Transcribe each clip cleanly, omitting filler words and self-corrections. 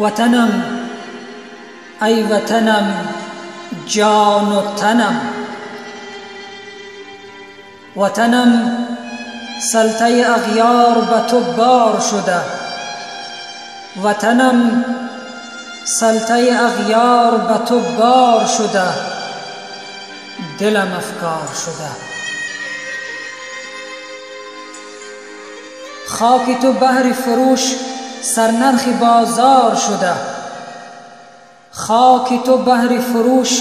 وطنم ای وطنم جان و تنم، وطنم سلطه اغیار به تو بار شده، وطنم سلطه اغیار به تو بار شده، دلم افگار شده. خاک تو بهر فروش سرنرخ بازار شده، خاک تو بهر فروش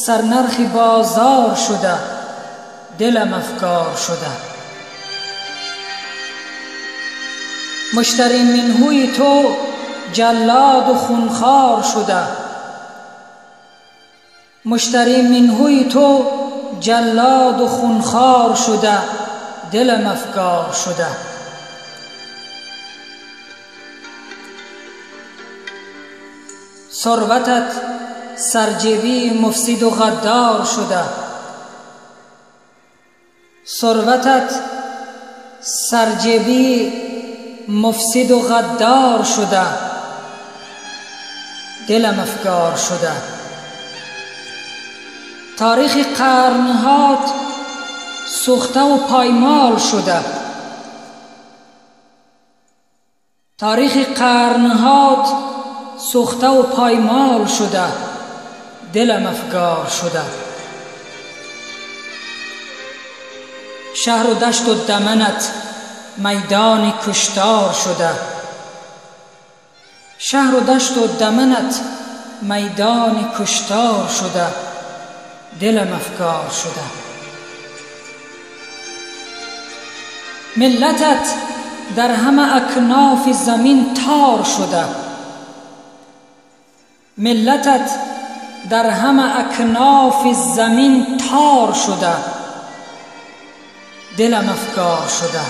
سرنرخ بازار شده، دلم افگار شده. مشتری منهوی تو جلاد و خونخوار شده، مشتری منهوی تو جلاد و خونخوار شده، دلم افگار شده. ثروتت سرجیبی مفسد و غدار شده، ثروتت سرجیبی مفسد و غدار شده، دلم افگار شده. تاریخ قرنهات سوخته و پایمال شده، تاریخ قرنهات سوخته و پایمال شده، دلم افگار شده. شهر و دشت و دمنت میدان کشتار شده، شهر و دشت و دمنت میدان کشتار شده، دلم افگار شده. ملتت در همه اکناف زمین تار شده، ملتت در همه اکناف زمین تار شده، دلم افگار شده.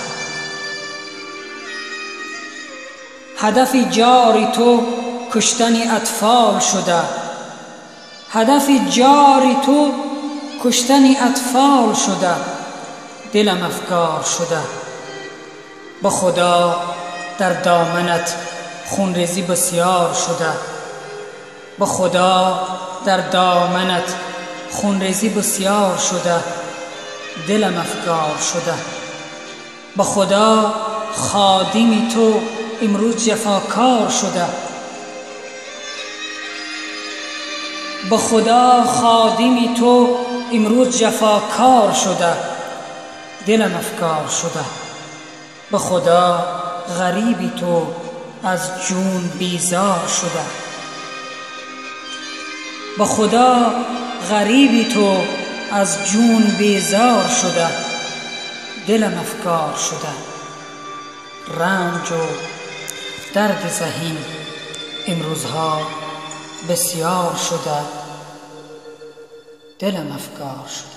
هدف جاری تو کشتن اطفال شده، هدف جاری تو کشتن اطفال شده، دلم افگار شده. به خدا در دامنت خونریزی بسیار شده، به خدا در دامنت خونریزی بسیار شده، دلم افگار شده. به خدا خادم تو امروز جفاکار شده، به خدا خادم تو امروز جفاکار شده، دلم افگار شده. به خدا غریبی تو از جون بیزار شده، به خدا غریبی تو از جون بیزار شده، دلم افگار شده. رنج و درد ذهین امروزها بسیار شده، دلم افگار شده.